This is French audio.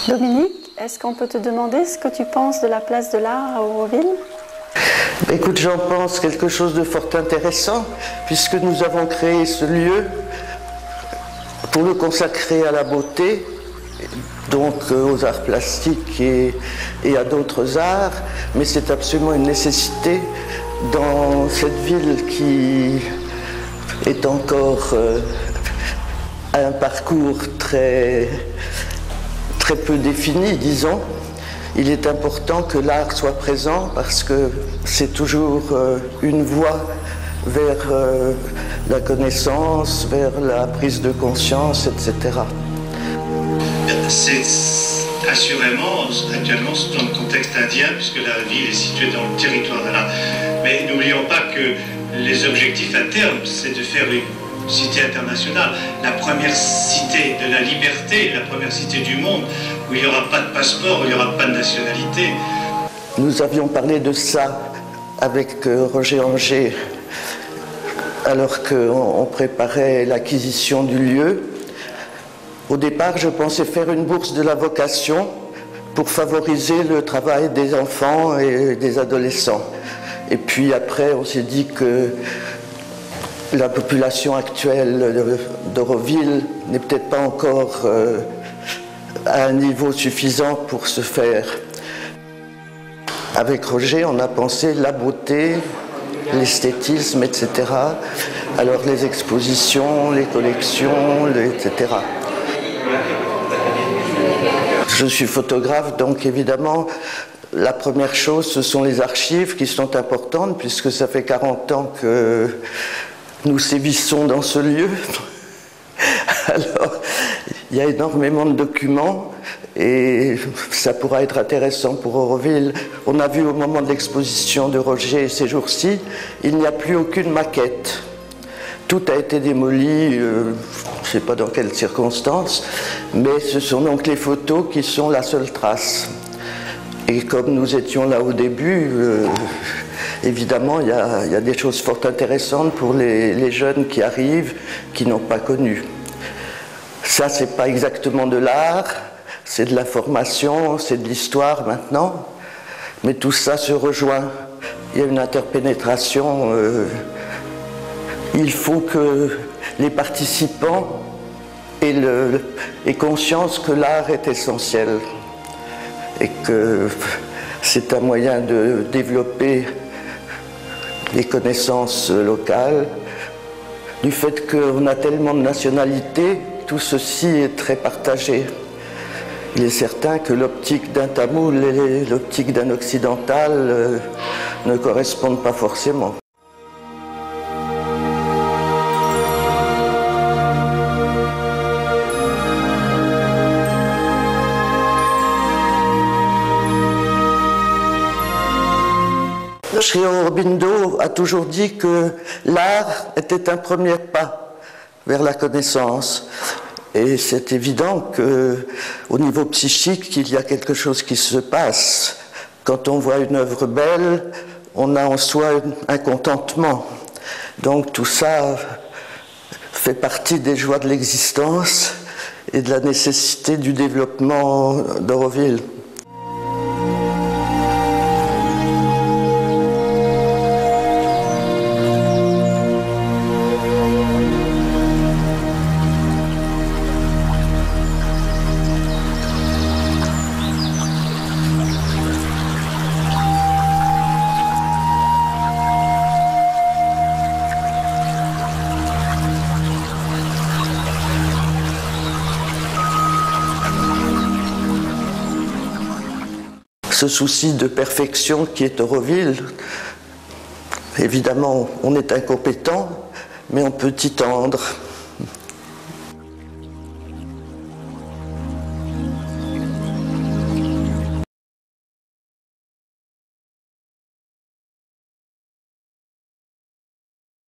Dominique, est-ce qu'on peut te demander ce que tu penses de la place de l'art à Auroville? Écoute, j'en pense quelque chose de fort intéressant, puisque nous avons créé ce lieu pour le consacrer à la beauté, donc aux arts plastiques et à d'autres arts, mais c'est absolument une nécessité dans cette ville qui est encore à un parcours très peu défini, disons. Il est important que l'art soit présent parce que c'est toujours une voie vers la connaissance, vers la prise de conscience, etc. C'est assurément, actuellement, dans le contexte indien, puisque la ville est située dans le territoire de l'art. Mais n'oublions pas que les objectifs à terme, c'est de faire une cité internationale, la première cité de la liberté, la première cité du monde, où il n'y aura pas de passeport, où il n'y aura pas de nationalité. Nous avions parlé de ça avec Roger Anger, alors qu'on préparait l'acquisition du lieu. Au départ, je pensais faire une bourse de la vocation pour favoriser le travail des enfants et des adolescents. Et puis après, on s'est dit que la population actuelle d'Auroville n'est peut-être pas encore à un niveau suffisant pour se faire. Avec Roger, on a pensé la beauté, l'esthétisme, etc. Alors les expositions, les collections, etc. Je suis photographe, donc évidemment, la première chose, ce sont les archives qui sont importantes, puisque ça fait 40 ans que nous sévissons dans ce lieu. Alors, il y a énormément de documents et ça pourra être intéressant pour Auroville. On a vu au moment de l'exposition de Roger ces jours-ci, il n'y a plus aucune maquette. Tout a été démoli, je ne sais pas dans quelles circonstances, mais ce sont donc les photos qui sont la seule trace. Et comme nous étions là au début, évidemment, il y a des choses fort intéressantes pour les jeunes qui arrivent, qui n'ont pas connu. Ça, c'est pas exactement de l'art, c'est de la formation, c'est de l'histoire maintenant, mais tout ça se rejoint. Il y a une interpénétration. Il faut que les participants aient conscience que l'art est essentiel et que c'est un moyen de développer les connaissances locales. Du fait qu'on a tellement de nationalités, tout ceci est très partagé. Il est certain que l'optique d'un tamoul et l'optique d'un occidental ne correspondent pas forcément. Sri Aurobindo a toujours dit que l'art était un premier pas vers la connaissance. Et c'est évident qu'au niveau psychique, il y a quelque chose qui se passe. Quand on voit une œuvre belle, on a en soi un contentement. Donc tout ça fait partie des joies de l'existence et de la nécessité du développement d'Auroville. Ce souci de perfection qui est Auroville, évidemment, on est incompétent, mais on peut y tendre.